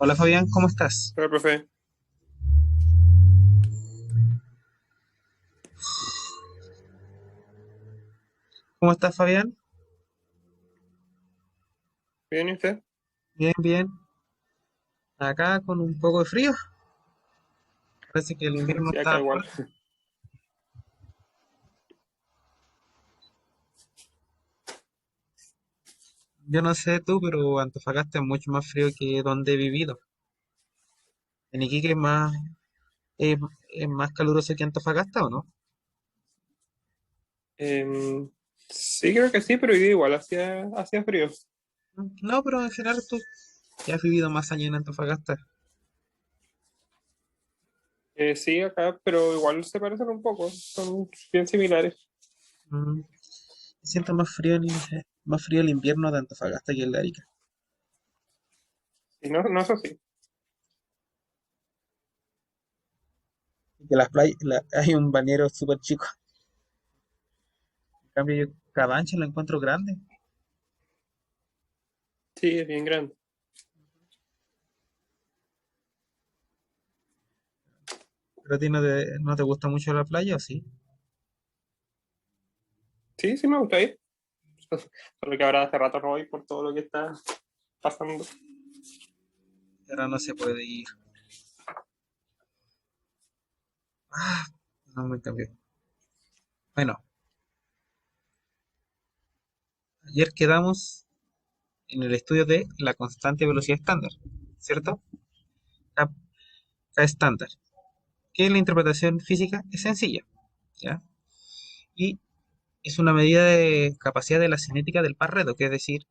Hola Fabián, ¿cómo estás? Hola, profe. ¿Cómo estás Fabián? ¿Bien y usted? Bien, bien. Acá con un poco de frío. Parece que el invierno Sí, acá está igual. fuerte. Yo no sé tú, pero Antofagasta es mucho más frío que donde he vivido. En Iquique es, es más caluroso que Antofagasta, ¿o no? Sí, creo que sí, pero hoy día igual hacía frío. No, pero en general tú ya has vivido más años en Antofagasta. Sí, acá, pero igual se parecen un poco. Son bien similares. Mm, Siento más frío el invierno de Antofagasta que el de Arica. Y no, no es así. Que las playas, hay un bañero súper chico. En cambio, yo Cabancha lo encuentro grande. Sí, es bien grande. ¿Pero a ti no te gusta mucho la playa o sí? Sí, sí me gusta ir. Solo que ahora hace rato no voy por todo lo que está pasando. Ahora no se puede ir. Ah, no me cambió. Bueno, ayer quedamos en el estudio de la constante de velocidad estándar, ¿cierto? K, K estándar. Que la interpretación física es sencilla, ¿ya? Y es una medida de capacidad de la cinética del Parreto, que es decir,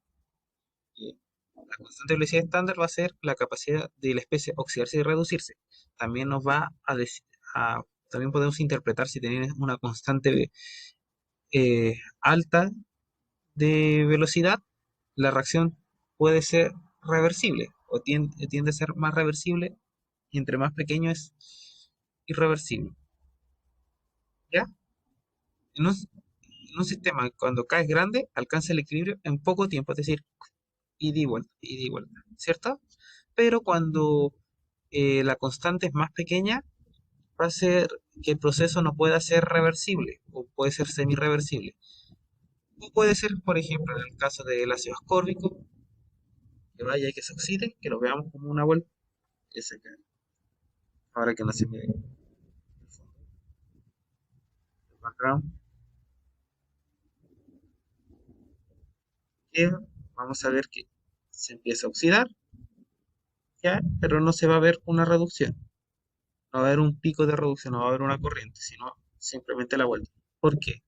que la constante de velocidad estándar va a ser la capacidad de la especie oxidarse y reducirse. También nos va a decir, también podemos interpretar si tenemos una constante alta de velocidad, la reacción puede ser reversible o tiende a ser más reversible y entre más pequeño es irreversible. ¿Ya? En un sistema, cuando K es grande, alcanza el equilibrio en poco tiempo, es decir, ida y vuelta, ¿cierto? Pero cuando la constante es más pequeña, va a ser que el proceso no pueda ser reversible o puede ser semi-reversible. O puede ser, por ejemplo, en el caso del ácido ascórbico, que vaya y que se oxide, que lo veamos como una vuelta, que se cae. Ahora que no se ve el background, que vamos a ver que se empieza a oxidar, ya, pero no se va a ver una reducción, no va a haber un pico de reducción, no va a haber una corriente, sino simplemente la vuelta. ¿Por qué?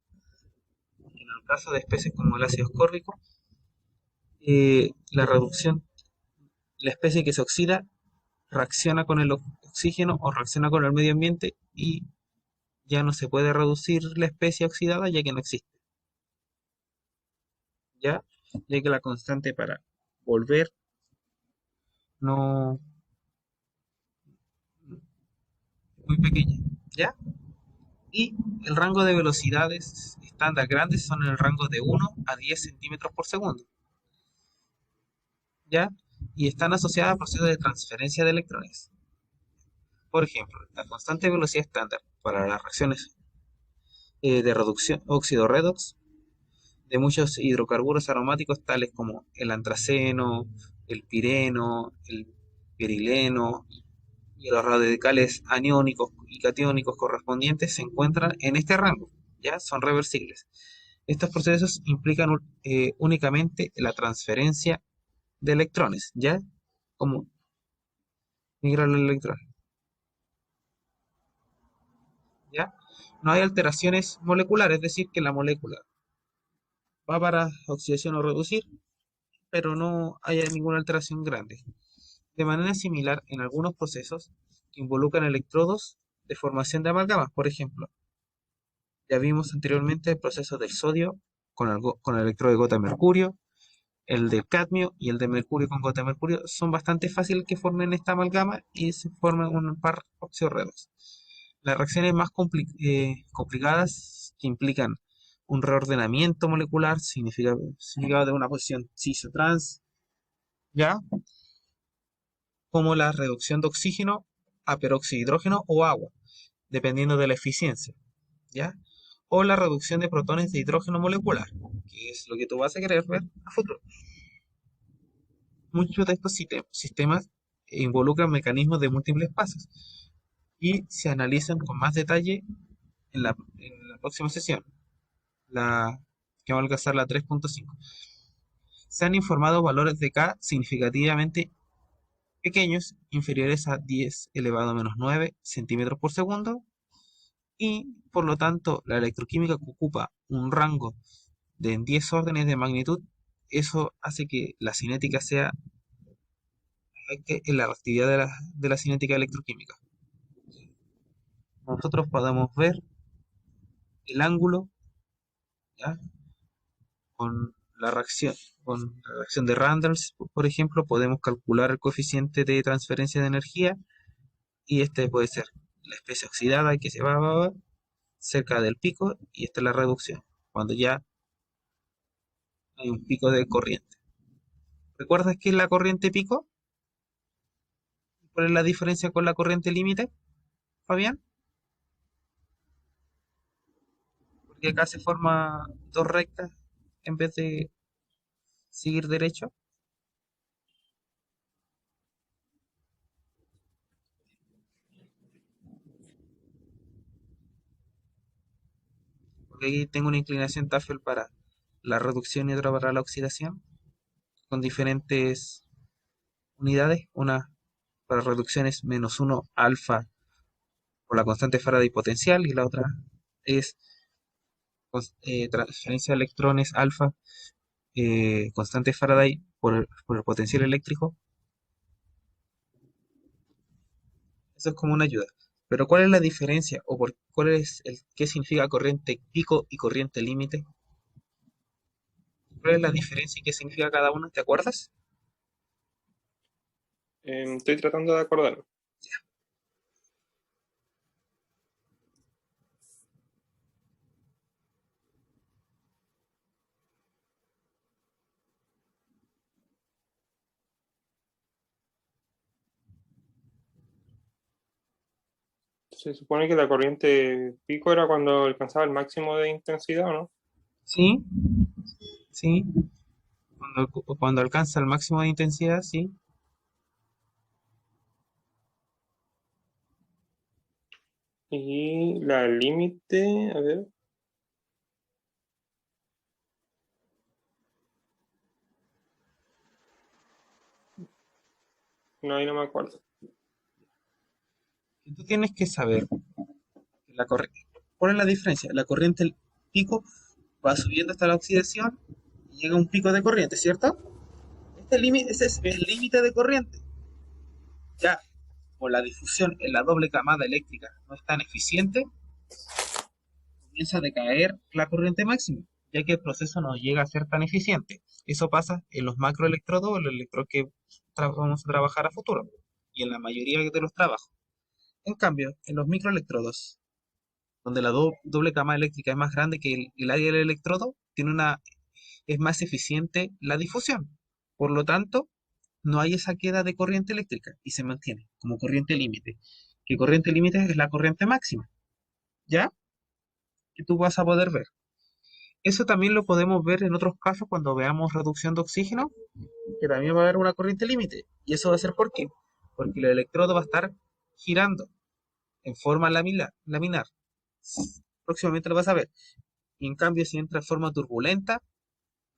En el caso de especies como el ácido ascórbico, la reducción, la especie que se oxida reacciona con el oxígeno o reacciona con el medio ambiente y ya no se puede reducir la especie oxidada ya que no existe. ¿Ya? Ya que la constante para volver no es muy pequeña, ¿ya? Y el rango de velocidades estándar grandes son en el rango de 1 a 10 cm/s, ¿ya? Y están asociadas a procesos de transferencia de electrones. Por ejemplo, la constante de velocidad estándar para las reacciones de reducción óxido-redox de muchos hidrocarburos aromáticos tales como el antraceno, el pireno, el pirileno y los radicales aniónicos y catiónicos correspondientes se encuentran en este rango, ya son reversibles. Estos procesos implican únicamente la transferencia de electrones, ya como migrar el electrón, ya no hay alteraciones moleculares, es decir, que la molécula va para oxidación o reducir, pero no haya ninguna alteración grande. De manera similar, en algunos procesos que involucran electrodos de formación de amalgamas, por ejemplo, ya vimos anteriormente el proceso del sodio con el electrodo de gota de mercurio, el del cadmio y el de mercurio con gota de mercurio son bastante fáciles que formen esta amalgama y se forman un par oxidorredox. Las reacciones más complicadas que implican un reordenamiento molecular significado de una posición cis o trans, ¿ya? como la reducción de oxígeno a peróxido de hidrógeno o agua, dependiendo de la eficiencia, ¿ya? O la reducción de protones de hidrógeno molecular, que es lo que tú vas a querer ver a futuro. Muchos de estos sistemas involucran mecanismos de múltiples pasos y se analizan con más detalle en la próxima sesión, la que va a alcanzar la 3.5. Se han informado valores de K significativamente pequeños, inferiores a 10 elevado a menos 9 centímetros por segundo, y por lo tanto la electroquímica que ocupa un rango de 10 órdenes de magnitud, eso hace que la cinética sea en la reactividad de la cinética electroquímica. Nosotros podemos ver el ángulo, ¿ya? con la reacción, con la reacción de Randall, por ejemplo, podemos calcular el coeficiente de transferencia de energía, y este puede ser la especie oxidada que se va cerca del pico, y esta es la reducción, cuando ya hay un pico de corriente. ¿Recuerdas qué es la corriente pico? ¿Cuál es la diferencia con la corriente límite, Fabián? Porque acá se forma dos rectas en vez de seguir derecho. Porque aquí tengo una inclinación Tafel para la reducción y otra para la oxidación, con diferentes unidades. Una para reducción es -1 alfa por la constante Faraday potencial, y la otra es transferencia de electrones alfa, constante Faraday por el potencial eléctrico. Eso es como una ayuda. Pero ¿cuál es la diferencia o cuál es qué significa corriente pico y corriente límite? ¿Cuál es la diferencia y qué significa cada una? ¿Te acuerdas? Estoy tratando de acordarme. Se supone que la corriente pico era cuando alcanzaba el máximo de intensidad, ¿o no? Sí, sí. Cuando alcanza el máximo de intensidad, sí. Y la límite, a ver, no, ahí no me acuerdo. Y tú tienes que saber la corriente. ¿Cuál es la diferencia? La corriente el pico va subiendo hasta la oxidación y llega a un pico de corriente, ¿cierto? Este límite, ese es el Sí. límite de corriente. Ya, como la difusión en la doble camada eléctrica no es tan eficiente, comienza a decaer la corriente máxima, ya que el proceso no llega a ser tan eficiente. Eso pasa en los macroelectrodos, los electrodos que vamos a trabajar a futuro, y en la mayoría de los trabajos. En cambio, en los microelectrodos, donde la doble cama eléctrica es más grande que el área del electrodo, es más eficiente la difusión. Por lo tanto, no hay esa queda de corriente eléctrica y se mantiene como corriente límite. Que corriente límite es la corriente máxima, ¿ya? Que tú vas a poder ver. Eso también lo podemos ver en otros casos cuando veamos reducción de oxígeno, que también va a haber una corriente límite. ¿Y eso va a ser por qué? Porque el electrodo va a estar girando en forma laminar. Próximamente lo vas a ver. Y en cambio, si entra en forma turbulenta,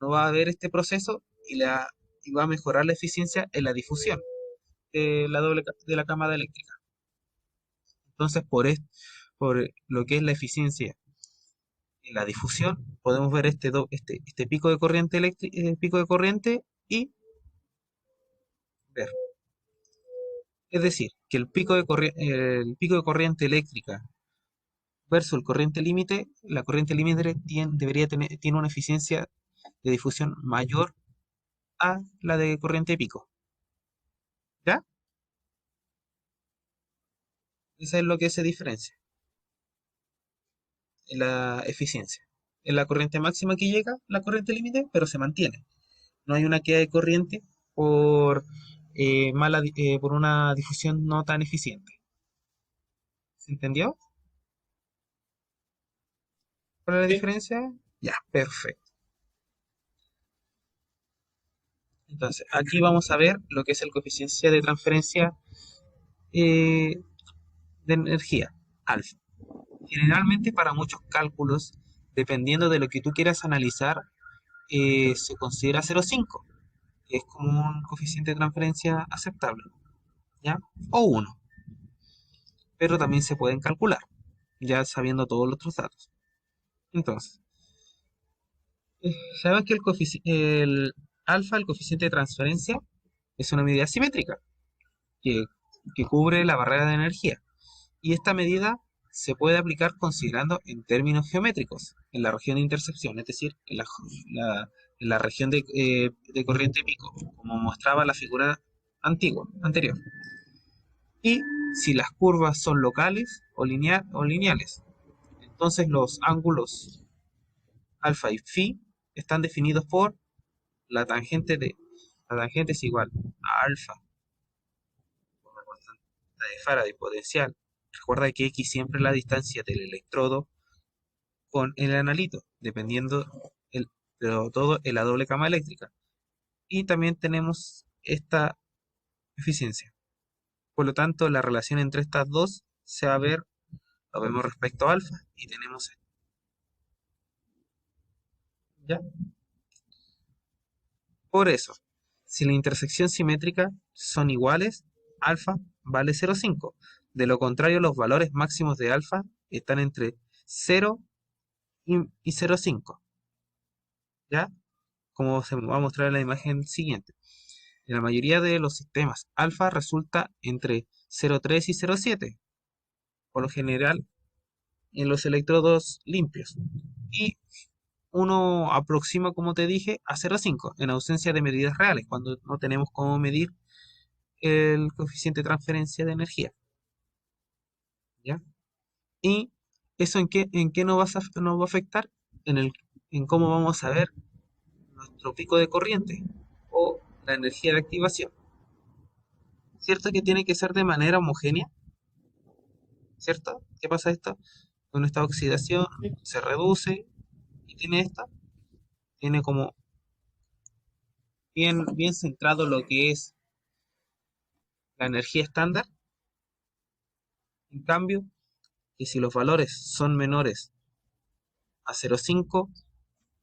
no va a haber este proceso y va a mejorar la eficiencia en la difusión de la cámara eléctrica. Entonces, por lo que es la eficiencia en la difusión, podemos ver este pico de corriente pico de corriente y ver. Es decir, que el pico de corriente eléctrica versus el corriente límite, la corriente límite tiene una eficiencia de difusión mayor a la de corriente pico. ¿Ya? Eso es lo que se diferencia en la eficiencia. En la corriente máxima que llega, la corriente límite, pero se mantiene. No hay una queda de corriente por por una difusión no tan eficiente. ¿Se entendió? ¿Cuál es la Sí, diferencia? Ya, perfecto. Entonces, aquí vamos a ver lo que es el coeficiente de transferencia eh, de energía, alfa. Generalmente para muchos cálculos, dependiendo de lo que tú quieras analizar, se considera 0,5, que es como un coeficiente de transferencia aceptable, ¿ya? O 1, pero también se pueden calcular, ya sabiendo todos los otros datos. Entonces, sabes que el alfa, el coeficiente de transferencia, es una medida simétrica que, que cubre la barrera de energía. Y esta medida se puede aplicar considerando en términos geométricos, en la región de intersección, es decir, en la región de corriente pico, como mostraba la figura anterior. Y si las curvas son locales o lineales, entonces los ángulos alfa y phi están definidos por la tangente la tangente es igual a alfa por la constante de Faraday potencial. Recuerda que X siempre es la distancia del electrodo con el analito, dependiendo pero todo en la doble cama eléctrica. Y también tenemos esta eficiencia. Por lo tanto, la relación entre estas dos se va a ver, lo vemos respecto a alfa y tenemos esto. ¿Ya? Por eso, si la intersección simétrica son iguales, alfa vale 0,5. De lo contrario, los valores máximos de alfa están entre 0 y 0,5. ¿Ya? Como se va a mostrar en la imagen siguiente. En la mayoría de los sistemas, alfa resulta entre 0,3 y 0,7, por lo general en los electrodos limpios. Y uno aproxima, como te dije, a 0,5 en ausencia de medidas reales, cuando no tenemos cómo medir el coeficiente de transferencia de energía. ¿Ya? ¿Y eso en qué nos va a afectar? En cómo vamos a ver nuestro pico de corriente o la energía de activación. ¿Cierto que tiene que ser de manera homogénea? ¿Cierto? ¿Qué pasa esto? Con esta oxidación sí. se reduce y tiene esta, tiene como bien centrado lo que es la energía estándar. En cambio, que si los valores son menores a 0,5,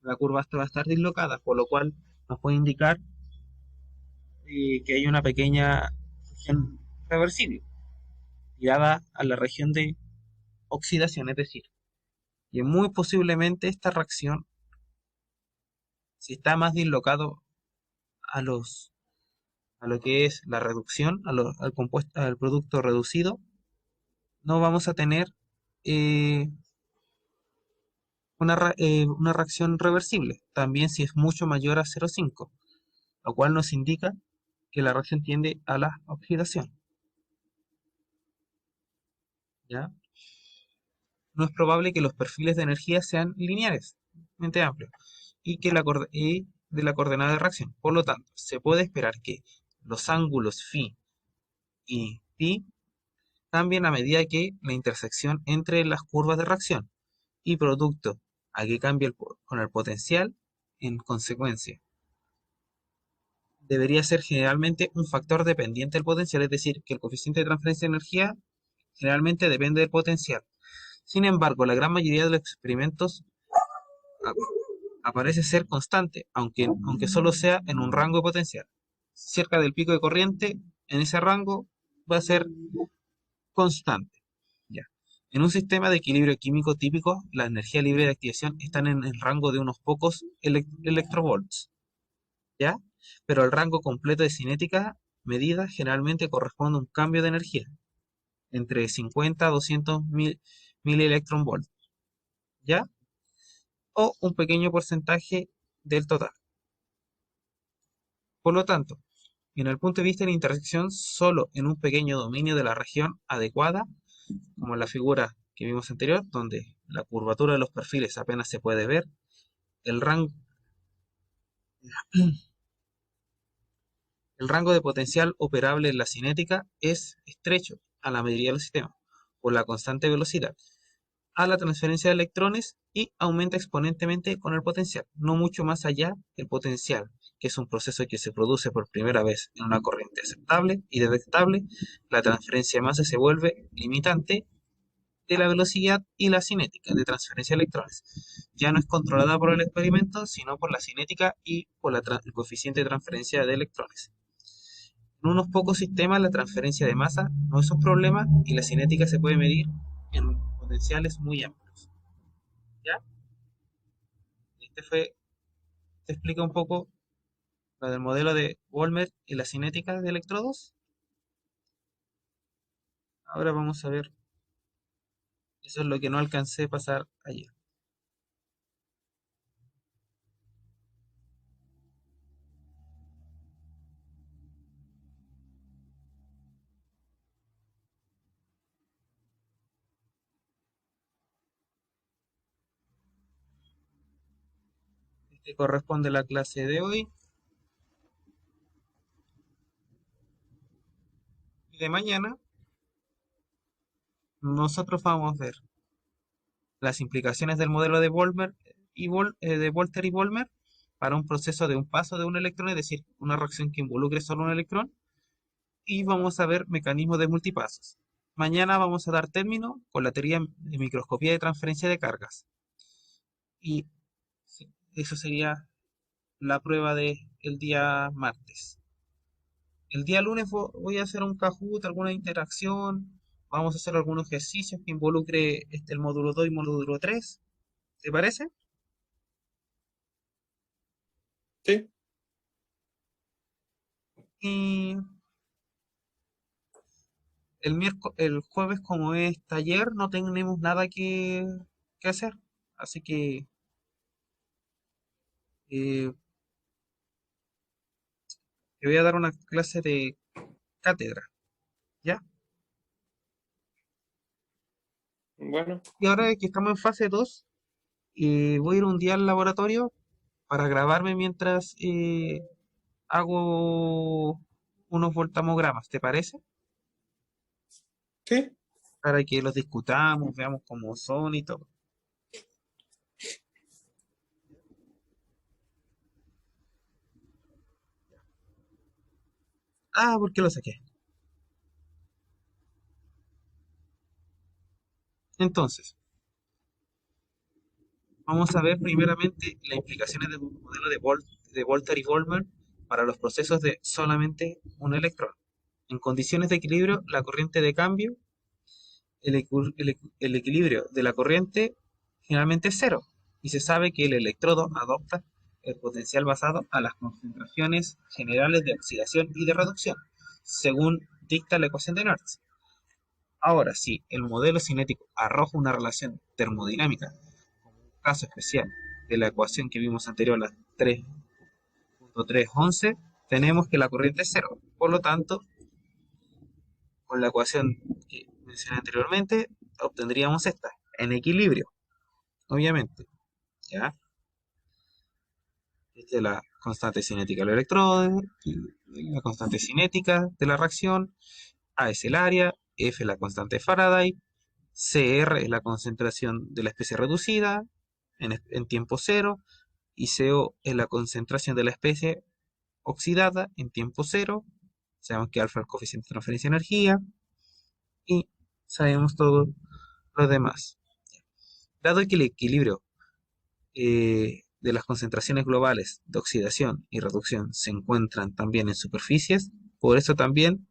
la curva esta va a estar dislocada, por lo cual nos puede indicar que hay una pequeña región reversible, tirada a la región de oxidación, es decir, que muy posiblemente esta reacción, si está más dislocado a a lo que es la reducción, al producto reducido, no vamos a tener eh, una reacción reversible, también si es mucho mayor a 0,5, lo cual nos indica que la reacción tiende a la oxidación. ¿Ya? No es probable que los perfiles de energía sean lineales, amplios, y de la coordenada de reacción. Por lo tanto, se puede esperar que los ángulos phi y pi cambien a medida que la intersección entre las curvas de reacción y producto a que cambie con el potencial en consecuencia. Debería ser generalmente un factor dependiente del potencial, es decir, que el coeficiente de transferencia de energía generalmente depende del potencial. Sin embargo, la gran mayoría de los experimentos aparece ser constante, aunque solo sea en un rango de potencial. Cerca del pico de corriente, en ese rango va a ser constante. Ya. En un sistema de equilibrio químico típico, la energía libre de activación está en el rango de unos pocos electrovolts, ¿ya? Pero el rango completo de cinética medida generalmente corresponde a un cambio de energía entre 50 a 200 mil electronvolts, ¿ya? O un pequeño porcentaje del total. Por lo tanto, en el punto de vista de la intersección, solo en un pequeño dominio de la región adecuada, como en la figura que vimos anterior, donde la curvatura de los perfiles apenas se puede ver, el rango, El rango de potencial operable en la cinética es estrecho a la mayoría de los sistemas por la constante velocidad a la transferencia de electrones y aumenta exponencialmente con el potencial, no mucho más allá del potencial, que es un proceso que se produce por primera vez en una corriente aceptable y detectable. La transferencia de masa se vuelve limitante de la velocidad y la cinética de transferencia de electrones. Ya no es controlada por el experimento, sino por la cinética y por el coeficiente de transferencia de electrones. En unos pocos sistemas la transferencia de masa no es un problema y la cinética se puede medir en potenciales muy amplios. ¿Ya? Te explica un poco lo del modelo de Volmer y la cinética de electrodos. Ahora vamos a ver, eso es lo que no alcancé a pasar ayer. Este corresponde a la clase de hoy y de mañana. Nosotros vamos a ver las implicaciones del modelo de Volmer de Volter y Volmer para un proceso de un paso de un electrón, es decir, una reacción que involucre solo un electrón, y vamos a ver mecanismos de multipasos. Mañana vamos a dar término con la teoría de microscopía de transferencia de cargas. Y sí, eso sería la prueba del día martes. El día lunes voy a hacer un Kahoot, alguna interacción. Vamos a hacer algunos ejercicios que involucre el módulo 2 y módulo 3. ¿Te parece? Sí, Y el jueves, como es taller, no tenemos nada que hacer. Así que eh, te voy a dar una clase de cátedra, ¿ya? bueno, Y ahora que estamos en fase 2, voy a ir un día al laboratorio para grabarme mientras hago unos voltamogramas, ¿te parece? sí, Para que los discutamos, veamos cómo son y todo. Ah, ¿por qué lo saqué? Entonces, vamos a ver primeramente las implicaciones del modelo de Volter y Volmer para los procesos de solamente un electrón. En condiciones de equilibrio, la corriente de cambio, el equilibrio de la corriente generalmente es cero, y se sabe que el electrodo adopta el potencial basado a las concentraciones generales de oxidación y de reducción, según dicta la ecuación de Nernst. Ahora, si el modelo cinético arroja una relación termodinámica, como un caso especial de la ecuación que vimos anterior, la 3.311, tenemos que la corriente es cero. Por lo tanto, con la ecuación que mencioné anteriormente, obtendríamos esta, en equilibrio, obviamente. ¿Ya? Esta es la constante cinética del electrodo, y la constante cinética de la reacción, A es el área, F es la constante de Faraday, CR es la concentración de la especie reducida en tiempo cero, y CO es la concentración de la especie oxidada en tiempo cero. Sabemos que alfa es el coeficiente de transferencia de energía y sabemos todo lo demás. Dado que el equilibrio de las concentraciones globales de oxidación y reducción se encuentran también en superficies, por eso también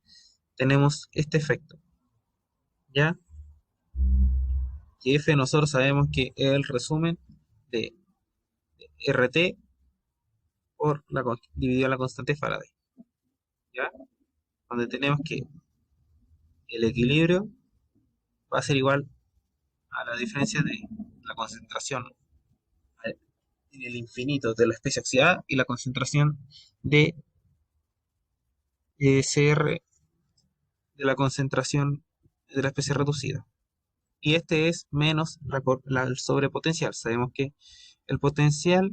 tenemos este efecto. ¿Ya? Que F nosotros sabemos que es el resumen de RT por dividido en la constante de Faraday. ¿Ya? Donde tenemos que el equilibrio va a ser igual a la diferencia de la concentración en el infinito de la especie oxidada y la concentración de CR de la concentración de la especie reducida. Y este es menos el sobrepotencial. Sabemos que el potencial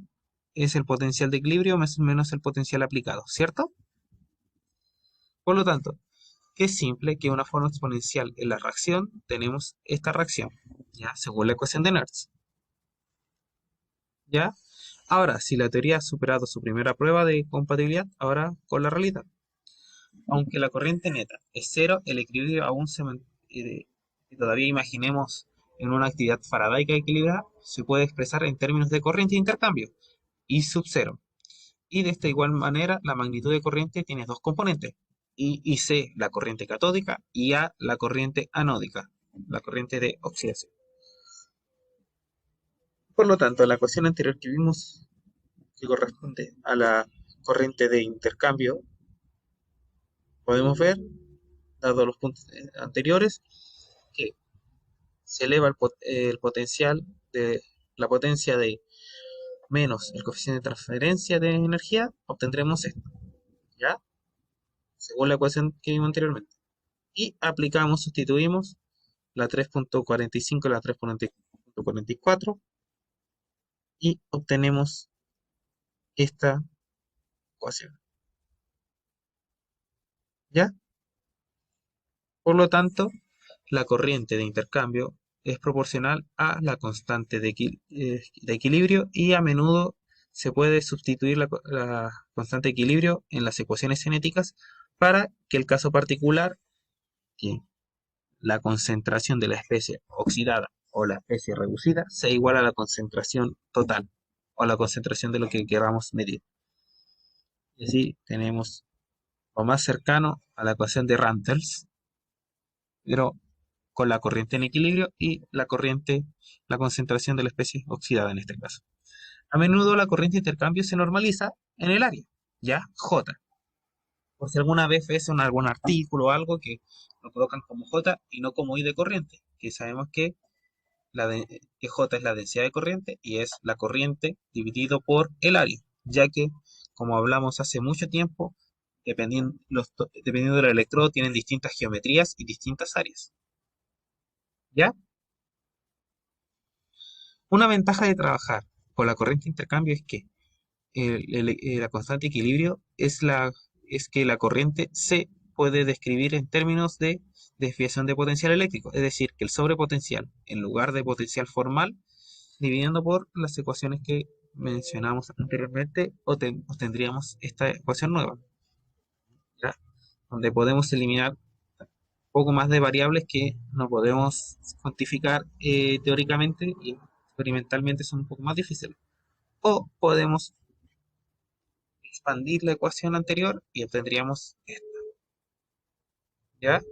es el potencial de equilibrio menos el potencial aplicado, ¿cierto? Por lo tanto, que es simple que una forma exponencial en la reacción tenemos esta reacción, ¿ya? Según la ecuación de Nernst, ¿ya? Ahora, si la teoría ha superado su primera prueba de compatibilidad, ahora con la realidad. Aunque la corriente neta es cero, el equilibrio aún y todavía imaginemos en una actividad faradaica equilibrada, se puede expresar en términos de corriente de intercambio, I sub cero. Y de esta igual manera, la magnitud de corriente tiene dos componentes, I y C, la corriente catódica, y A, la corriente anódica, la corriente de oxidación. Por lo tanto, la ecuación anterior que vimos, que corresponde a la corriente de intercambio, podemos ver, dado los puntos anteriores, que se eleva el potencial de la potencia de menos el coeficiente de transferencia de energía, obtendremos esto, ¿ya? Según la ecuación que vimos anteriormente. Y aplicamos, sustituimos la 3.45 y la 3.44 y obtenemos esta ecuación, ¿ya? Por lo tanto, la corriente de intercambio es proporcional a la constante de equilibrio y a menudo se puede sustituir la constante de equilibrio en las ecuaciones cinéticas para que el caso particular, que la concentración de la especie oxidada o la especie reducida, sea igual a la concentración total o la concentración de lo que queramos medir. Y así tenemos lo más cercano a la ecuación de Rantels, pero con la corriente en equilibrio y la concentración de la especie oxidada en este caso. A menudo la corriente de intercambio se normaliza en el área, ya J. Por si alguna vez ves en algún artículo o algo que lo colocan como J y no como I de corriente, que sabemos que J es la densidad de corriente y es la corriente dividido por el área, ya que, como hablamos hace mucho tiempo, dependiendo del electrodo, tienen distintas geometrías y distintas áreas. ¿Ya? Una ventaja de trabajar con la corriente de intercambio es que la constante de equilibrio es que la corriente se puede describir en términos de desviación de potencial eléctrico, es decir, que el sobrepotencial, en lugar de potencial formal, dividiendo por las ecuaciones que mencionamos anteriormente, obtendríamos esta ecuación nueva, ¿ya? Donde podemos eliminar un poco más de variables que no podemos cuantificar teóricamente y experimentalmente son un poco más difíciles. O podemos expandir la ecuación anterior y obtendríamos esta, ¿ya?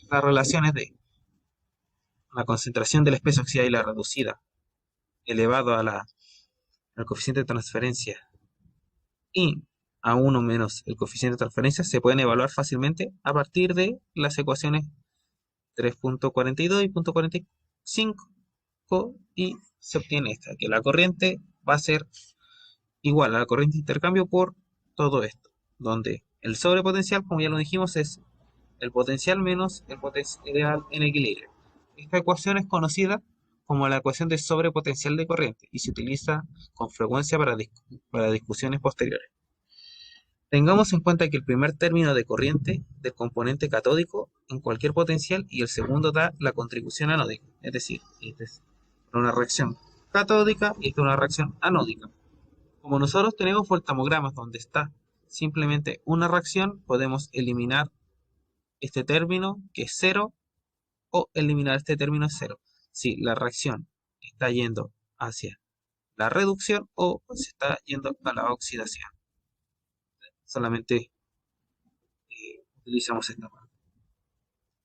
Las relaciones de la concentración de la especie oxidada y la reducida elevado al coeficiente de transferencia y a 1 menos el coeficiente de transferencia se pueden evaluar fácilmente a partir de las ecuaciones 3.42 y punto 45 y se obtiene esta, que la corriente va a ser igual a la corriente de intercambio por todo esto, donde el sobrepotencial, como ya lo dijimos, es el potencial menos el potencial en equilibrio. Esta ecuación es conocida como la ecuación de sobrepotencial de corriente y se utiliza con frecuencia para discusiones posteriores. Tengamos en cuenta que el primer término de corriente del componente catódico en cualquier potencial y el segundo da la contribución anódica, es decir, esta es una reacción catódica y esta es una reacción anódica. Como nosotros tenemos voltamogramas donde está simplemente una reacción, podemos eliminar este término que es cero o eliminar este término es cero. Si la reacción está yendo hacia la reducción o se está yendo a la oxidación. Solamente utilizamos esta parte.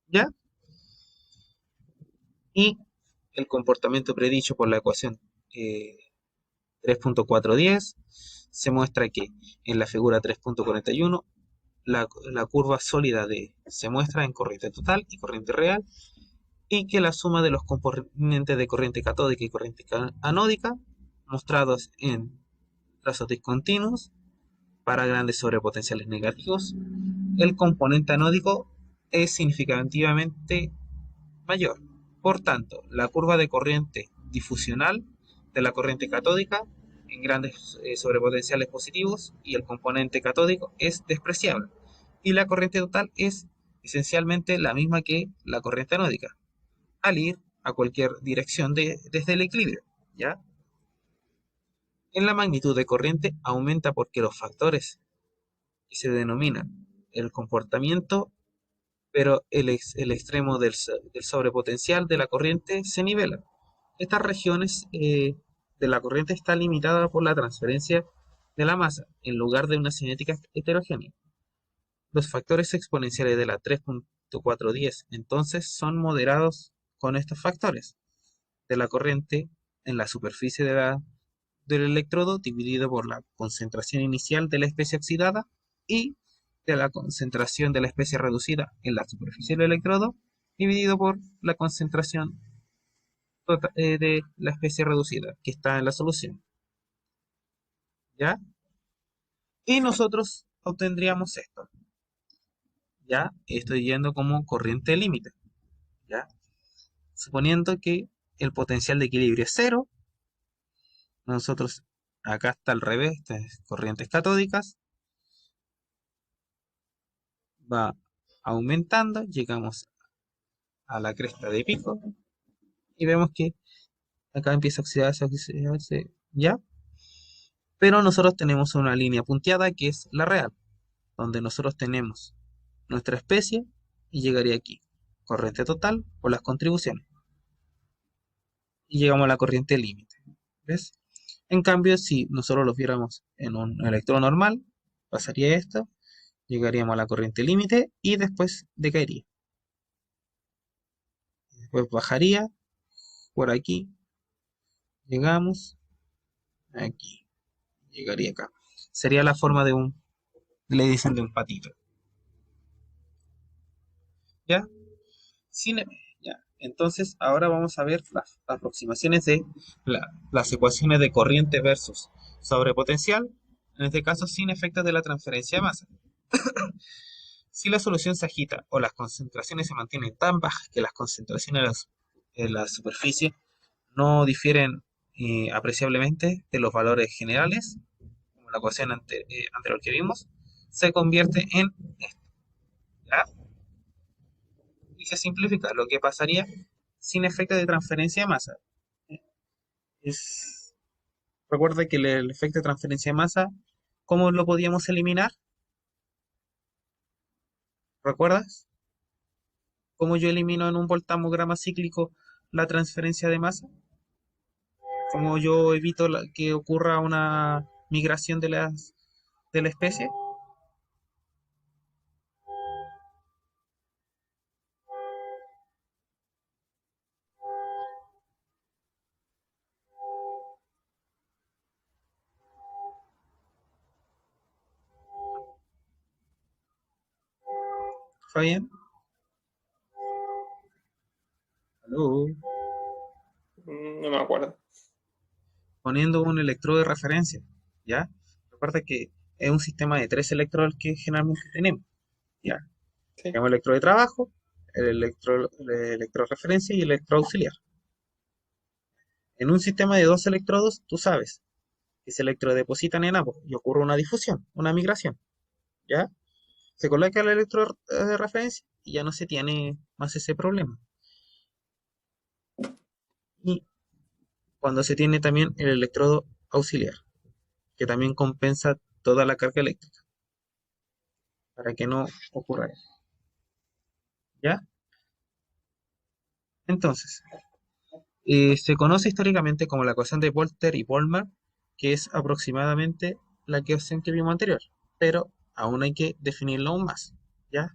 ¿Ya? Y el comportamiento predicho por la ecuación 3.410 se muestra que en la figura 3.41 la curva sólida se muestra en corriente total y corriente real y que la suma de los componentes de corriente catódica y corriente anódica mostrados en trazos discontinuos para grandes sobrepotenciales negativos, el componente anódico es significativamente mayor. Por tanto, la curva de corriente difusional de la corriente catódica en grandes sobrepotenciales positivos y el componente catódico es despreciable. Y la corriente total es esencialmente la misma que la corriente anódica, al ir a cualquier dirección desde el equilibrio, ¿ya? En la magnitud de corriente aumenta porque los factores que se denominan el comportamiento, pero el extremo del sobrepotencial de la corriente se nivela. Estas regiones de la corriente está limitada por la transferencia de la masa en lugar de una cinética heterogénea. Los factores exponenciales de la 3.410 entonces son moderados con estos factores de la corriente en la superficie del electrodo dividido por la concentración inicial de la especie oxidada y de la concentración de la especie reducida en la superficie del electrodo dividido por la concentración de la especie reducida que está en la solución. ¿Ya? Y nosotros obtendríamos esto. ¿Ya? Estoy yendo como corriente límite. ¿Ya? Suponiendo que el potencial de equilibrio es cero, nosotros acá está al revés, estas corrientes catódicas, va aumentando, llegamos a la cresta de pico y vemos que acá empieza a oxidarse, ¿ya? Pero nosotros tenemos una línea punteada que es la real, donde nosotros tenemos nuestra especie y llegaría aquí, corriente total por las contribuciones. Y llegamos a la corriente límite, ¿ves? En cambio, si nosotros lo viéramos en un electrodo normal, pasaría esto, llegaríamos a la corriente límite y después decaería. Después bajaría por aquí, llegamos aquí, llegaría acá. Sería la forma de le dicen de un patito. ¿Ya? Sin, ya. Entonces, ahora vamos a ver las aproximaciones de las ecuaciones de corriente versus sobrepotencial, en este caso sin efectos de la transferencia de masa. Si la solución se agita o las concentraciones se mantienen tan bajas que las concentraciones en la superficie no difieren apreciablemente de los valores generales, como la ecuación anterior que vimos, se convierte en esto. ¿Ya? Y se simplifica lo que pasaría sin efecto de transferencia de masa. Es, recuerda que el efecto de transferencia de masa, ¿cómo lo podíamos eliminar? ¿Recuerdas? ¿Cómo yo elimino en un voltammograma cíclico la transferencia de masa? ¿Cómo yo evito que ocurra una migración de la especie? ¿Fabián? ¿Aló? No me acuerdo. Poniendo un electrodo de referencia, ¿ya? Recuerda que es un sistema de tres electrodos que generalmente tenemos, ¿ya? Sí. Tenemos el electrodo de trabajo, el electrodo de referencia y el electrodo auxiliar. En un sistema de dos electrodos, tú sabes que se electrodepositan en ambos y ocurre una difusión, una migración, ¿ya? Se coloca el electrodo de referencia y ya no se tiene más ese problema. Y cuando se tiene también el electrodo auxiliar, que también compensa toda la carga eléctrica, para que no ocurra eso, ¿ya? Entonces, se conoce históricamente como la ecuación de Volter y Bolmer, que es aproximadamente la ecuación que vimos anterior, pero aún hay que definirlo aún más, ¿ya?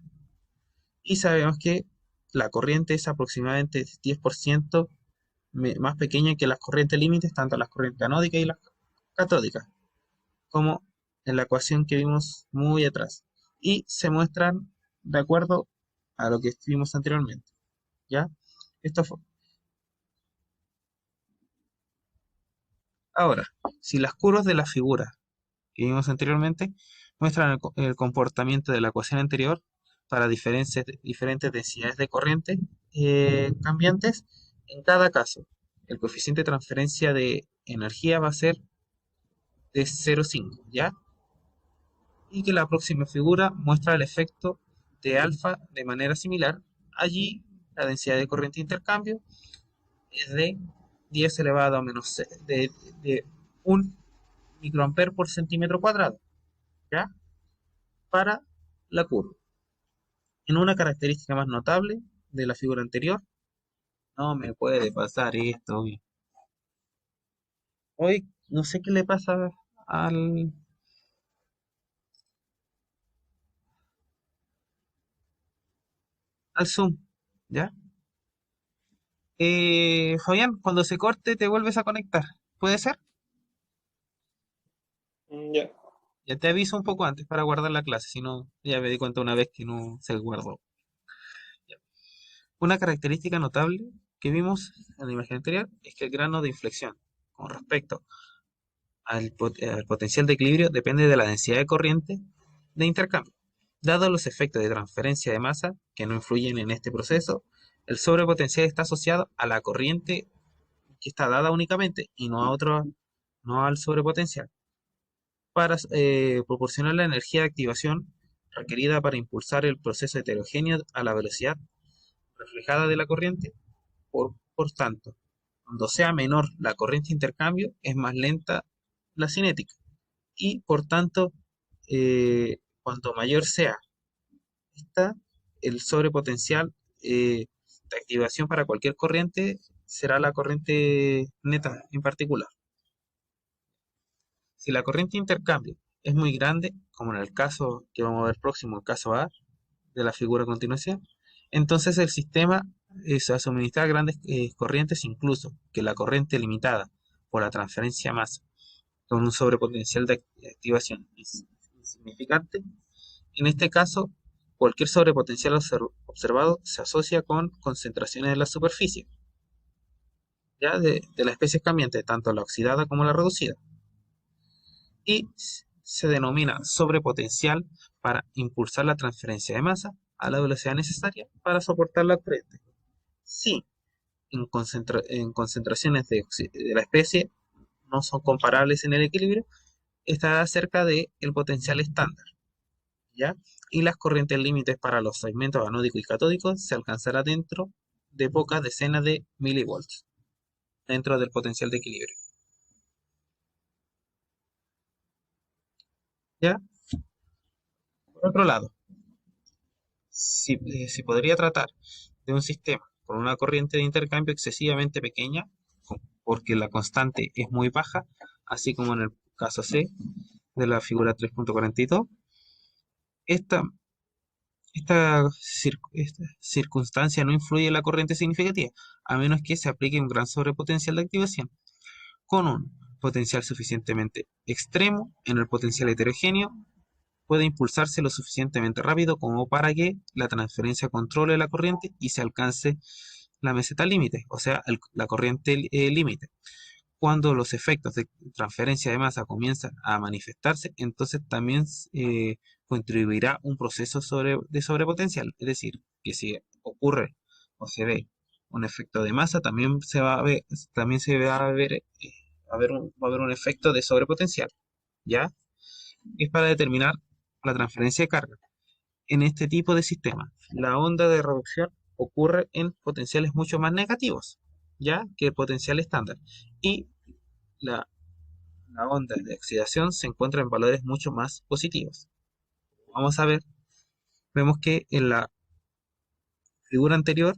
Y sabemos que la corriente es aproximadamente 10% más pequeña que las corrientes límites, tanto las corrientes anódicas y las catódicas, como en la ecuación que vimos muy atrás. Y se muestran de acuerdo a lo que vimos anteriormente, ¿ya? Esto fue. Ahora, si las curvas de la figura que vimos anteriormente muestran el comportamiento de la ecuación anterior para diferentes densidades de corriente cambiantes, en cada caso, el coeficiente de transferencia de energía va a ser de 0,5, ¿ya? y que la próxima figura muestra el efecto de alfa de manera similar. Allí la densidad de corriente de intercambio es de 10 elevado a menos de 1 microampere por centímetro cuadrado, ¿ya? Para la curva. En una característica más notable de la figura anterior, no me puede pasar esto. Hoy no sé qué le pasa al, al Zoom, ¿ya? Fabián, cuando se corte te vuelves a conectar. ¿Puede ser? Ya. Ya te aviso un poco antes para guardar la clase, si no, ya me di cuenta una vez que no se guardó. Ya. Una característica notable que vimos en la imagen anterior es que el grano de inflexión con respecto al potencial de equilibrio depende de la densidad de corriente de intercambio. Dado los efectos de transferencia de masa que no influyen en este proceso, el sobrepotencial está asociado a la corriente que está dada únicamente y no al sobrepotencial, para proporcionar la energía de activación requerida para impulsar el proceso heterogéneo a la velocidad reflejada de la corriente. Por tanto, cuando sea menor la corriente de intercambio, es más lenta la cinética. Y por tanto, cuanto mayor sea esta, el sobrepotencial de activación para cualquier corriente será la corriente neta en particular. Si la corriente de intercambio es muy grande, como en el caso que vamos a ver próximo, el caso A de la figura a continuación, entonces el sistema va a suministrar grandes corrientes, incluso que la corriente limitada por la transferencia masa con un sobrepotencial de activación es insignificante. En este caso, cualquier sobrepotencial observado se asocia con concentraciones en la superficie, ya de las especies cambiantes, tanto la oxidada como la reducida, y se denomina sobrepotencial para impulsar la transferencia de masa a la velocidad necesaria para soportar la corriente. Si en concentraciones de la especie no son comparables en el equilibrio, estará cerca del potencial estándar, ¿ya? Y las corrientes límites para los segmentos anódico y catódico se alcanzará dentro de pocas decenas de milivolts, dentro del potencial de equilibrio, ¿ya? Por otro lado, si podría tratar de un sistema con una corriente de intercambio excesivamente pequeña, porque la constante es muy baja, así como en el caso C de la figura 3.42, esta, esta circunstancia no influye en la corriente significativa, a menos que se aplique un gran sobrepotencial de activación, con un potencial suficientemente extremo en el potencial heterogéneo puede impulsarse lo suficientemente rápido como para que la transferencia controle la corriente y se alcance la meseta límite, o sea, la corriente límite. Cuando los efectos de transferencia de masa comienzan a manifestarse, entonces también contribuirá un proceso de sobrepotencial. Es decir, que si ocurre o se ve un efecto de masa, también se va a ver, también se va a ver, va a haber un efecto de sobrepotencial. ¿Ya? Es para determinar la transferencia de carga. En este tipo de sistema, la onda de reducción ocurre en potenciales mucho más negativos, ya que el potencial estándar. Y la, la onda de oxidación se encuentra en valores mucho más positivos. Vamos a ver, vemos que en la figura anterior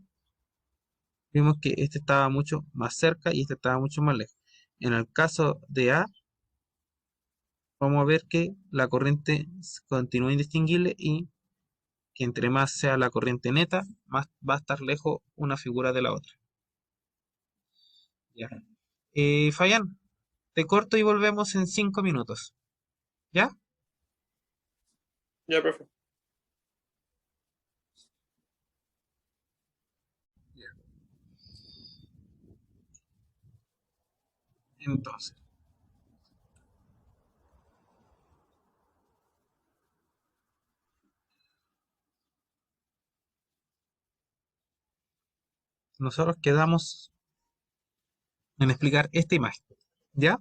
vimos que este estaba mucho más cerca y este estaba mucho más lejos. En el caso de A, vamos a ver que la corriente continúa indistinguible y que entre más sea la corriente neta, más va a estar lejos una figura de la otra. Ya. Fabián, te corto y volvemos en 5 minutos. ¿Ya? Ya, perfecto. Entonces, nosotros quedamos en explicar esta imagen. ¿Ya?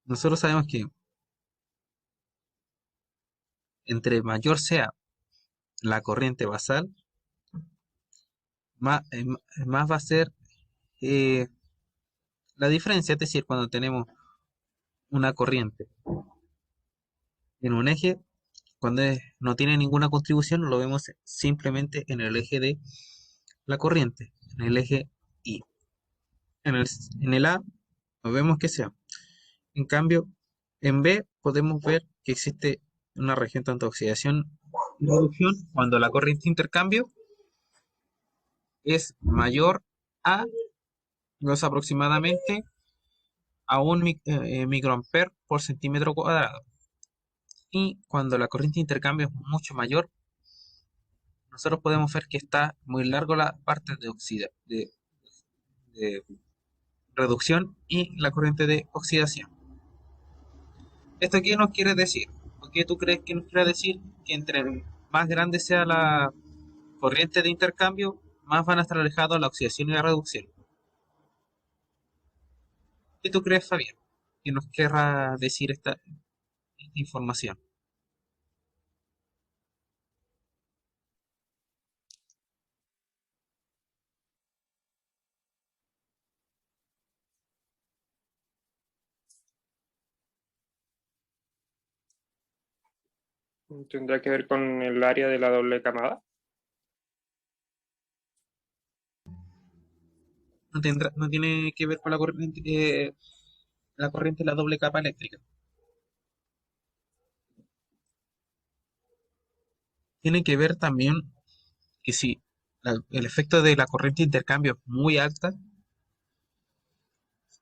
Nosotros sabemos que entre mayor sea la corriente basal, más va a ser eh, la diferencia. Es decir, cuando tenemos una corriente en un eje, cuando no tiene ninguna contribución, lo vemos simplemente en el eje de la corriente, en el eje Y. En el A, no vemos que sea. En cambio, en B podemos ver que existe una región tanto de oxidación y reducción cuando la corriente de intercambio es mayor a, no es aproximadamente, a un microamper por centímetro cuadrado. Y cuando la corriente de intercambio es mucho mayor, nosotros podemos ver que está muy largo la parte de reducción y la corriente de oxidación. ¿Esto qué nos quiere decir? ¿O qué tú crees que nos quiere decir? Que entre más grande sea la corriente de intercambio, más van a estar alejados la oxidación y la reducción. ¿Qué tú crees, Fabián? ¿Qué nos querrá decir esta información? Tendrá que ver con el área de la doble camada. No tiene que ver con la corriente de la doble capa eléctrica. Tiene que ver también que si el efecto de la corriente de intercambio es muy alta,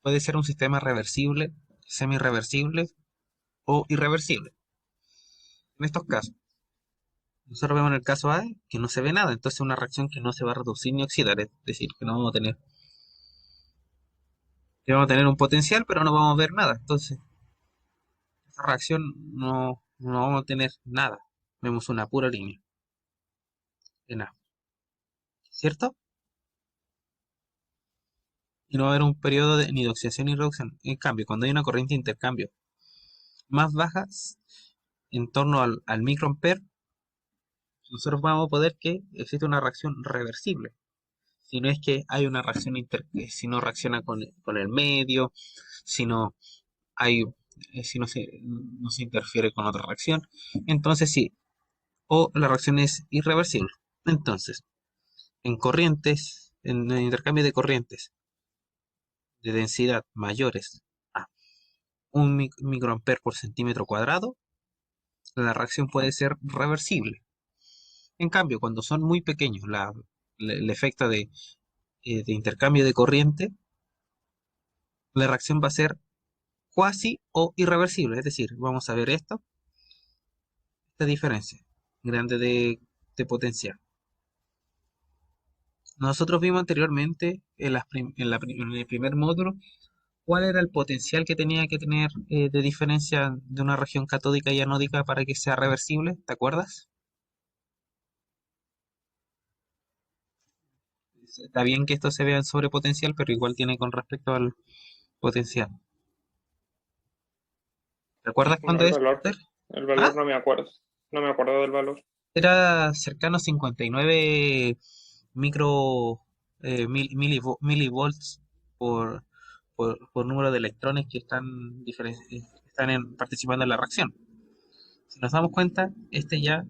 puede ser un sistema reversible, semi-reversible o irreversible. En estos casos, nosotros vemos en el caso A que no se ve nada, entonces es una reacción que no se va a reducir ni oxidar, es decir, que vamos a tener un potencial, pero no vamos a ver nada. Entonces, esta reacción no vamos a tener nada. Vemos una pura línea en A, ¿cierto? Y no va a haber un periodo ni de oxidación ni reducción. En cambio, cuando hay una corriente de intercambio más baja, en torno al microamper, nosotros vamos a poder que existe una reacción reversible. Si no es que hay una reacción, si no reacciona con el medio, si no hay, si no se interfiere con otra reacción, entonces sí, o la reacción es irreversible. Entonces, en el intercambio de corrientes de densidad mayores a un microamper por centímetro cuadrado, la reacción puede ser reversible. En cambio, cuando son muy pequeños, el efecto de intercambio de corriente, la reacción va a ser cuasi o irreversible. Es decir, vamos a ver esta diferencia grande de potencial. Nosotros vimos anteriormente en el primer módulo cuál era el potencial que tenía que tener de diferencia de una región catódica y anódica para que sea reversible. ¿Te acuerdas? Está bien que esto se vea en sobrepotencial, pero igual tiene con respecto al potencial. ¿Recuerdas No, cuánto es, Peter? el ¿Ah? valor no me acuerdo. No me acuerdo del valor. Era cercano a 59 micro milivolts por, por número de electrones que participando en la reacción. Si nos damos cuenta, este ya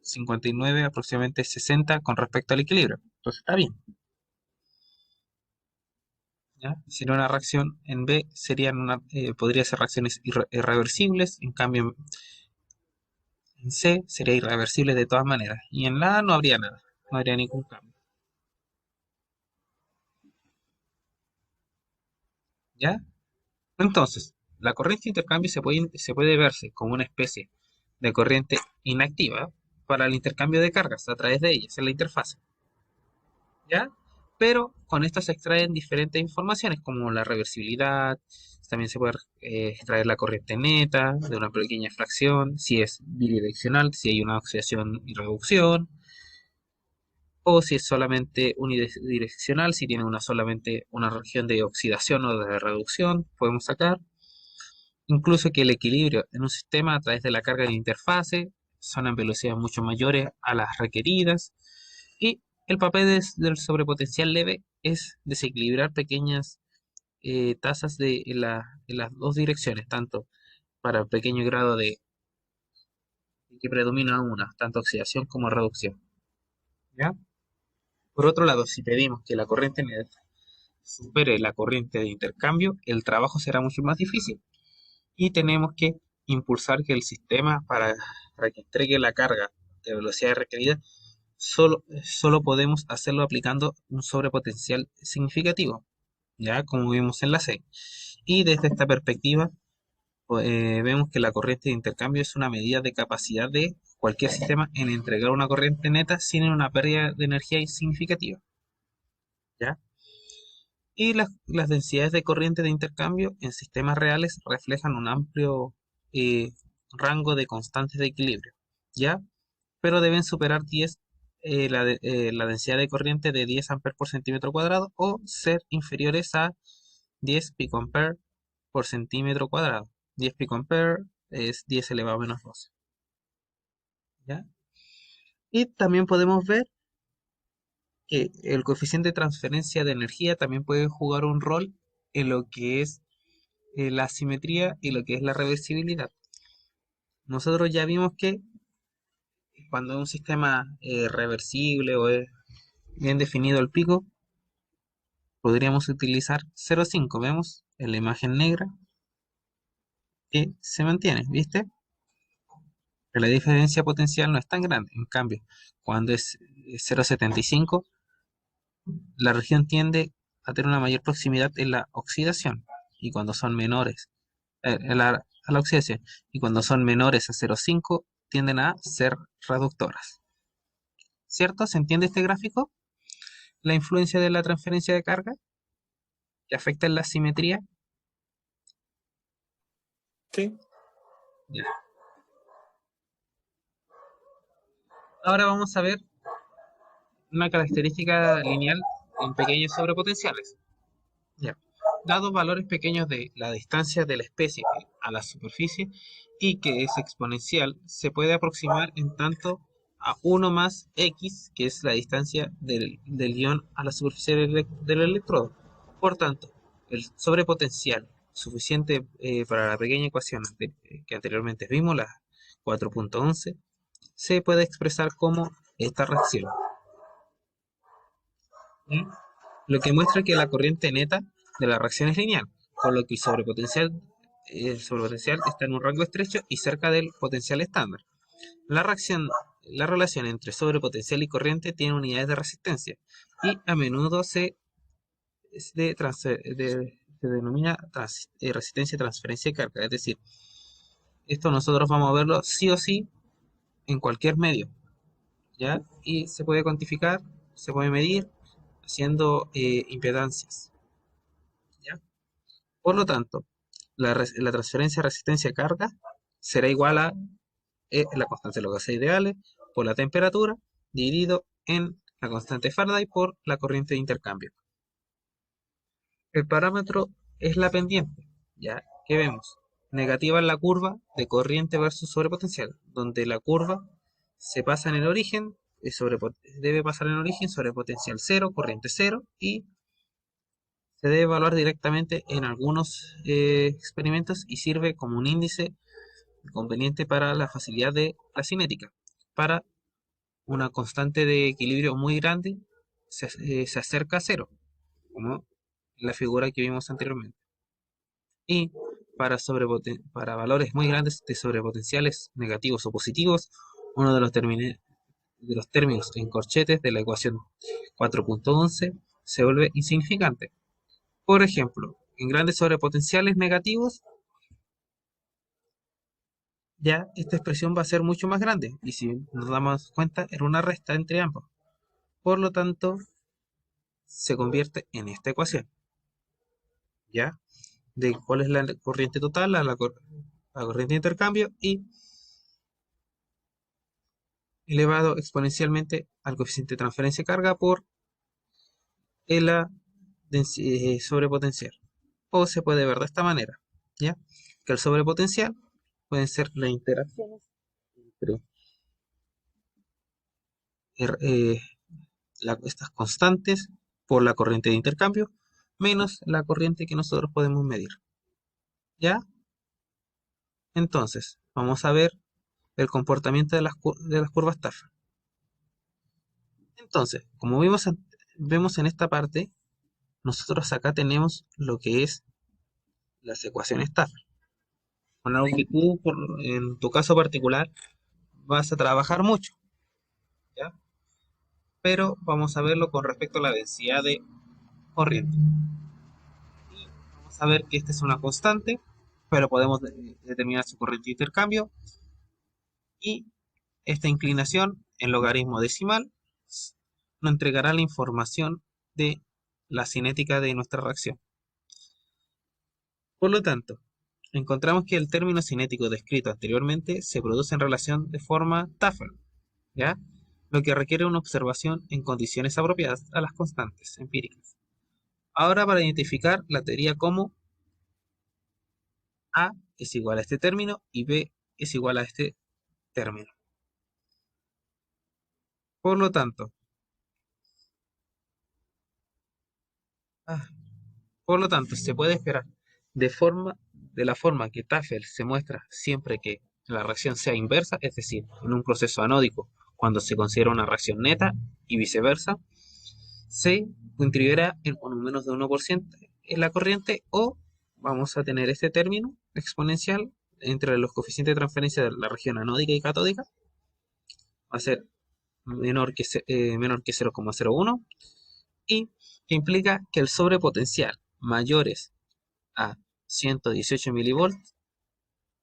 59, aproximadamente 60 con respecto al equilibrio. Entonces está bien. ¿Ya? Si no una reacción en B podría ser reacciones irreversibles, en cambio en C sería irreversible de todas maneras. Y en la A no habría nada, no habría ningún cambio. ¿Ya? Entonces, la corriente de intercambio se puede verse como una especie de corriente inactiva para el intercambio de cargas a través de ellas en la interfase. ¿Ya? Pero con esto se extraen diferentes informaciones como la reversibilidad, también se puede extraer la corriente neta de una pequeña fracción, si es bidireccional, si hay una oxidación y reducción, o si es solamente unidireccional, si tiene solamente una región de oxidación o de reducción, podemos sacar. Incluso que el equilibrio en un sistema a través de la carga de interfase, son en velocidades mucho mayores a las requeridas. Y el papel del sobrepotencial leve es desequilibrar pequeñas tasas en las dos direcciones, tanto para el pequeño grado de que predomina una, tanto oxidación como reducción. ¿Ya? Por otro lado, si pedimos que la corriente neta supere la corriente de intercambio, el trabajo será mucho más difícil y tenemos que impulsar que el sistema para que entregue la carga de velocidad requerida, solo podemos hacerlo aplicando un sobrepotencial significativo, ya como vimos en la C. Y desde esta perspectiva, vemos que la corriente de intercambio es una medida de capacidad de cualquier sistema en entregar una corriente neta sin una pérdida de energía significativa, ¿ya? Y las densidades de corriente de intercambio en sistemas reales reflejan un amplio eh, rango de constantes de equilibrio, ¿ya? Pero deben superar 10, la densidad de corriente de 10 amperes por centímetro cuadrado o ser inferiores a 10 picoampere por centímetro cuadrado. 10 picoampere es 10 elevado a menos 12, ¿ya? Y también podemos ver que el coeficiente de transferencia de energía también puede jugar un rol en lo que es la simetría y lo que es la reversibilidad. Nosotros ya vimos que cuando es un sistema reversible o es bien definido el pico, podríamos utilizar 0,5, vemos en la imagen negra que se mantiene, ¿viste? Que la diferencia potencial no es tan grande. En cambio, cuando es 0,75, la región tiende a tener una mayor proximidad en la oxidación. Y cuando son menores a la oxidación. Y cuando son menores a 0,5, tienden a ser reductoras. ¿Cierto? ¿Se entiende este gráfico? La influencia de la transferencia de carga que afecta en la simetría. Sí. Ya. Ahora vamos a ver una característica lineal en pequeños sobrepotenciales. Ya. Dados valores pequeños de la distancia de la especie a la superficie y que es exponencial, se puede aproximar en tanto a 1 más x, que es la distancia del ion a la superficie del electrodo. Por tanto, el sobrepotencial suficiente para la pequeña ecuación que anteriormente vimos, la 4.11, se puede expresar como esta reacción. ¿Mm? Lo que muestra que la corriente neta de la reacción es lineal, por lo que el sobrepotencial está en un rango estrecho y cerca del potencial estándar. La reacción, la relación entre sobrepotencial y corriente tiene unidades de resistencia y a menudo se denomina resistencia de transferencia de carga. Es decir, esto nosotros vamos a verlo sí o sí en cualquier medio, ¿ya? Y se puede cuantificar, se puede medir haciendo impedancias, ¿ya? Por lo tanto, la transferencia de resistencia-carga será igual a la constante de los gases ideales por la temperatura dividido en la constante Faraday por la corriente de intercambio. El parámetro es la pendiente, ya que vemos negativa en la curva de corriente versus sobrepotencial, donde la curva se pasa en el origen, debe pasar en el origen sobre potencial 0, corriente 0, y se debe evaluar directamente en algunos experimentos y sirve como un índice conveniente para la facilidad de la cinética. Para una constante de equilibrio muy grande se acerca a cero, como la figura que vimos anteriormente. Y para valores muy grandes de sobrepotenciales negativos o positivos, uno de los términos en corchetes de la ecuación 4.11 se vuelve insignificante. Por ejemplo, en grandes sobrepotenciales negativos, ya esta expresión va a ser mucho más grande. Y si nos damos cuenta, era una resta entre ambos. Por lo tanto, se convierte en esta ecuación. ¿Ya? De cuál es la corriente total a la corriente de intercambio y elevado exponencialmente al coeficiente de transferencia de carga por la sobrepotencial. O se puede ver de esta manera. ¿Ya? Que el sobrepotencial pueden ser las interacciones entre er- eh, estas constantes por la corriente de intercambio menos la corriente que nosotros podemos medir. ¿Ya? Entonces, vamos a ver el comportamiento de las curvas Tafel. Entonces, como vemos en esta parte, nosotros acá tenemos lo que es las ecuaciones Tafel. Con algo que tú, en tu caso particular, vas a trabajar mucho, ¿ya? Pero vamos a verlo con respecto a la densidad de corriente. Y vamos a ver que esta es una constante, pero podemos determinar su corriente de intercambio. Y esta inclinación en logaritmo decimal nos entregará la información de la cinética de nuestra reacción. Por lo tanto, encontramos que el término cinético descrito anteriormente se produce en relación de forma Tafel, ¿ya? Lo que requiere una observación en condiciones apropiadas a las constantes empíricas. Ahora, para identificar la teoría como A es igual a este término y B es igual a este término. Por lo tanto, ah, se puede esperar de la forma que Tafel se muestra siempre que la reacción sea inversa, es decir, en un proceso anódico, cuando se considera una reacción neta y viceversa, se contribuirá en un menos de 1% en la corriente, o vamos a tener este término exponencial entre los coeficientes de transferencia de la región anódica y catódica, va a ser menor que 0,01, y que implica que el sobrepotencial mayores a 118 milivolts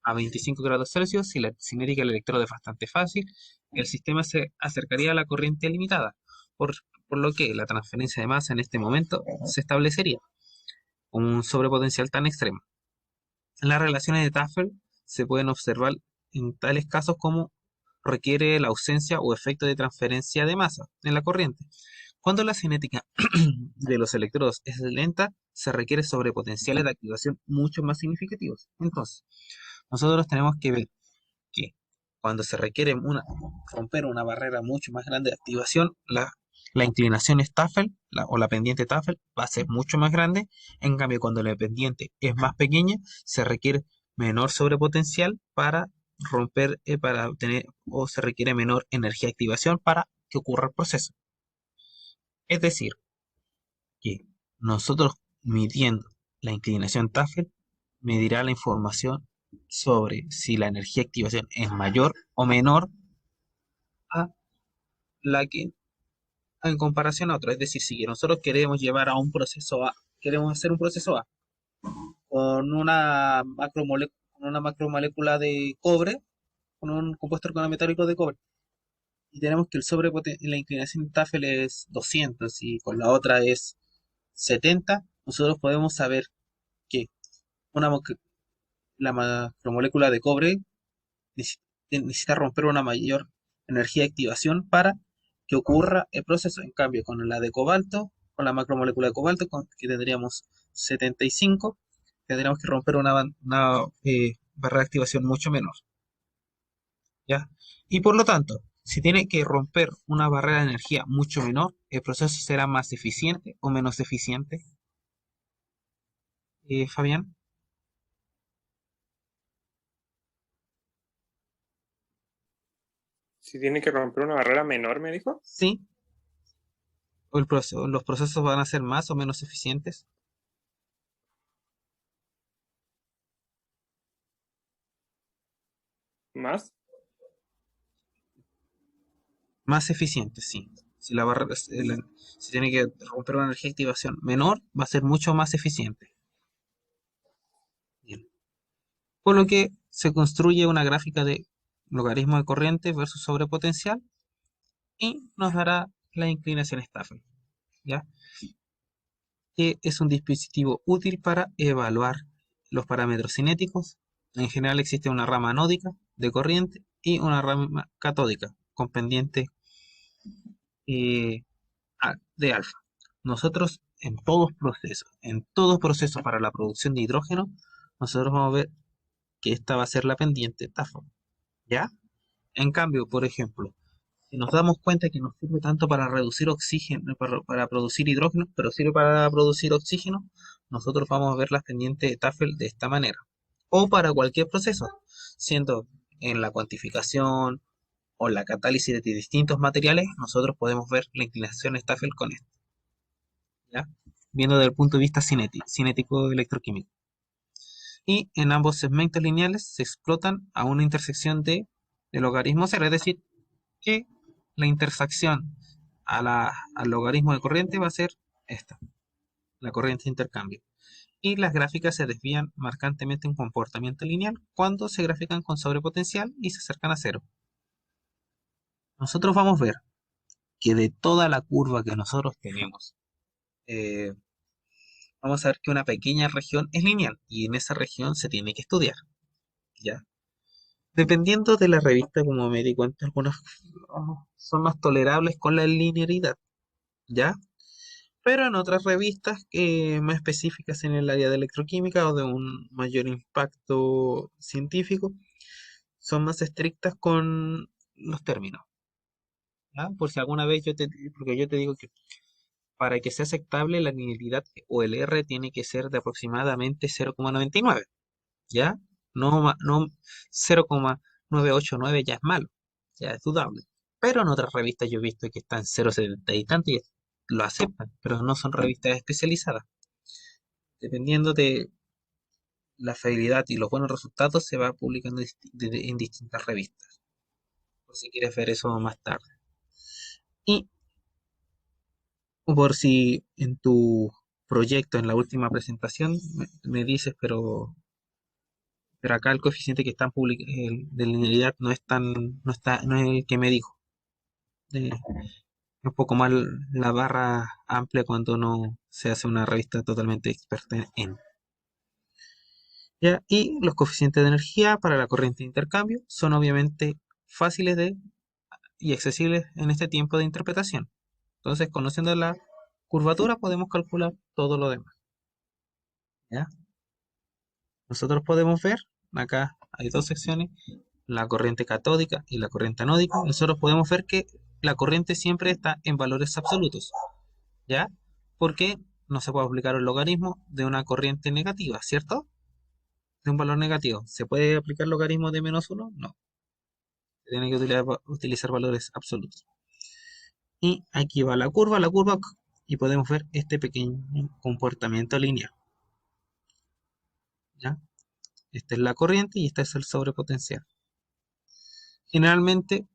a 25 grados Celsius, si la cinética del electrodo es bastante fácil, el sistema se acercaría a la corriente limitada, por, por lo que la transferencia de masa en este momento se establecería con un sobrepotencial tan extremo. Las relaciones de Tafel se pueden observar en tales casos como requiere la ausencia o efecto de transferencia de masa en la corriente. Cuando la cinética de los electrodos es lenta, se requiere sobrepotenciales de activación mucho más significativos. Entonces, nosotros tenemos que ver que cuando se requiere romper una barrera mucho más grande de activación, la inclinación Staffel o la pendiente Staffel va a ser mucho más grande. En cambio, cuando la pendiente es más pequeña, se requiere menor sobrepotencial para romper, para obtener, o se requiere menor energía de activación para que ocurra el proceso. Es decir, que nosotros midiendo la inclinación Tafel medirá la información sobre si la energía de activación es mayor o menor a la que en comparación a otra. Es decir, si nosotros queremos llevar a un proceso A, queremos hacer un proceso A con una macromolécula de cobre, con un compuesto organometálico de cobre, y tenemos que la inclinación Tafel es 200 y con la otra es 70, nosotros podemos saber que una, la macromolécula de cobre necesita romper una mayor energía de activación para que ocurra el proceso. En cambio, con la de cobalto, con la macromolécula de cobalto, que tendríamos 75, tendríamos que romper una barra de activación mucho menor. ¿Ya? Y por lo tanto, si tiene que romper una barrera de energía mucho menor, el proceso será más eficiente o menos eficiente. Fabián, Si tiene que romper una barrera menor, me dijo. sí, los procesos van a ser más o menos eficientes. Más. Más eficiente, sí. Si la barra, si tiene que romper una energía de activación menor, va a ser mucho más eficiente. Bien. Por lo que se construye una gráfica de logaritmo de corriente versus sobrepotencial y nos dará la inclinación Staffel, ¿ya? Que es un dispositivo útil para evaluar los parámetros cinéticos. En general existe una rama anódica de corriente y una rama catódica con pendiente eh, de alfa. Nosotros en todo proceso para la producción de hidrógeno, nosotros vamos a ver que esta va a ser la pendiente Tafel, ¿ya? En cambio, por ejemplo, Si nos damos cuenta que no sirve tanto para reducir oxígeno, para producir hidrógeno, pero sirve para producir oxígeno, nosotros vamos a ver las pendientes de Tafel de esta manera. O para cualquier proceso, siendo en la cuantificación o la catálisis de distintos materiales, nosotros podemos ver la inclinación de Staffel con esto, ¿ya? Viendo desde el punto de vista cinético electroquímico. Y en ambos segmentos lineales se explotan a una intersección de logaritmo cero, es decir, que la intersección al logaritmo de corriente va a ser esta, la corriente de intercambio. Y las gráficas se desvían marcantemente en comportamiento lineal cuando se grafican con sobrepotencial y se acercan a cero. Nosotros vamos a ver que de toda la curva que nosotros tenemos, eh, vamos a ver que una pequeña región es lineal y en esa región se tiene que estudiar, ¿ya? Dependiendo de la revista, como me di cuenta, algunas son más tolerables con la linealidad, ¿ya? Pero en otras revistas más específicas en el área de electroquímica o de un mayor impacto científico, son más estrictas con los términos, ¿ya? Por si alguna vez porque yo te digo que para que sea aceptable la linealidad o el R tiene que ser de aproximadamente 0,99, ¿ya? No 0,989 ya es malo, ya es dudable. Pero en otras revistas yo he visto que están 0,70 y tanto y lo aceptan, pero no son revistas especializadas. Dependiendo de la fiabilidad y los buenos resultados, se va publicando en distintas revistas, por si quieres ver eso más tarde. Y por si en tu proyecto, en la última presentación, me dices, pero acá el coeficiente que están de linealidad no es no es el que me dijo. Es un poco más la barra amplia cuando no se hace una revista totalmente experta en. ¿Ya? Y los coeficientes de energía para la corriente de intercambio son obviamente fáciles y accesibles en este tiempo de interpretación. Entonces, conociendo la curvatura, podemos calcular todo lo demás. ¿Ya? Nosotros podemos ver, acá hay dos secciones, la corriente catódica y la corriente anódica. Nosotros podemos ver que la corriente siempre está en valores absolutos, ¿ya? Porque no se puede aplicar el logaritmo de una corriente negativa, ¿cierto? De un valor negativo. ¿Se puede aplicar el logaritmo de -1? No. Se tiene que utilizar valores absolutos. Y aquí va la curva, y podemos ver este pequeño comportamiento lineal, ¿ya? Esta es la corriente y este es el sobrepotencial. Generalmente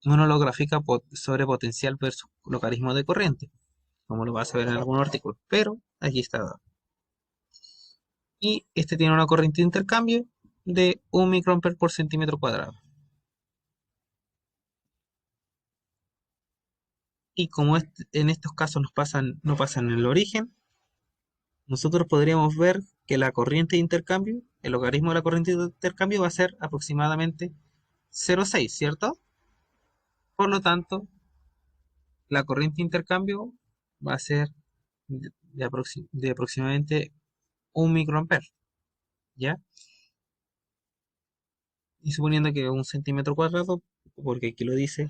uno lo grafica sobre potencial versus logaritmo de corriente, como lo vas a ver en algún artículo, pero aquí está dado. Y este tiene una corriente de intercambio de 1 microampere por centímetro cuadrado. Y como en estos casos no pasan en el origen, nosotros podríamos ver que la corriente de intercambio, el logaritmo de la corriente de intercambio va a ser aproximadamente 0,6, ¿cierto? Por lo tanto, la corriente de intercambio va a ser de aproximadamente 1 microampere, ¿ya? Y suponiendo que un centímetro cuadrado, porque aquí lo dice,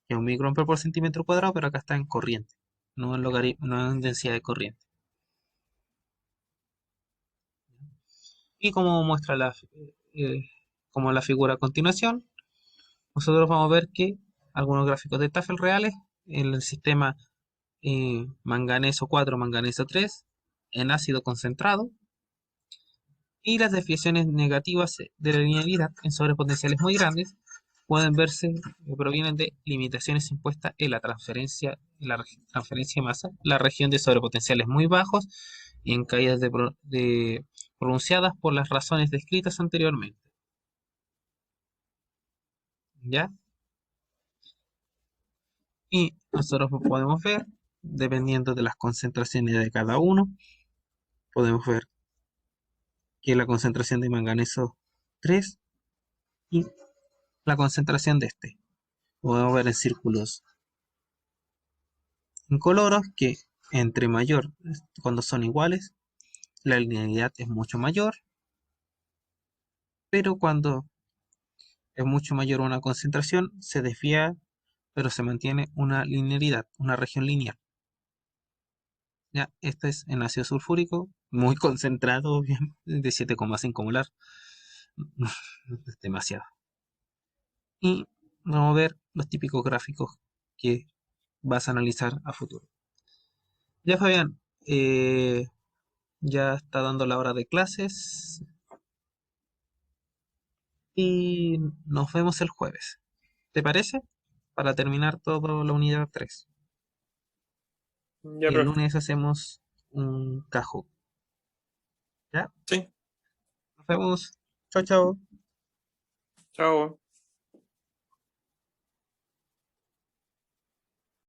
que es un microampere por centímetro cuadrado, pero acá está en corriente, no en densidad de corriente. Y como muestra eh, como la figura a continuación, nosotros vamos a ver que algunos gráficos de Tafel reales en el sistema manganeso 4, manganeso 3, en ácido concentrado, y las desviaciones negativas de la linealidad en sobrepotenciales muy grandes pueden verse, provienen de limitaciones impuestas en la transferencia de masa, la región de sobrepotenciales muy bajos y en caídas pronunciadas por las razones descritas anteriormente. ¿Ya? Y nosotros podemos ver, dependiendo de las concentraciones de cada uno, podemos ver que la concentración de manganeso 3 y la concentración de este. Podemos ver en círculos incoloros que entre mayor, cuando son iguales, la linealidad es mucho mayor, pero cuando es mucho mayor una concentración, se desvía pero se mantiene una linearidad, una región lineal. Ya, este es en ácido sulfúrico, muy concentrado, bien, de 7,5 molar. Es demasiado. Y vamos a ver los típicos gráficos que vas a analizar a futuro. Ya, Fabián, ya está dando la hora de clases y nos vemos el jueves. ¿Te parece? Para terminar toda la unidad 3. Ya, Y el profe. lunes hacemos un cajo. ¿Ya? Sí, Nos vemos. Chao, chao. chao.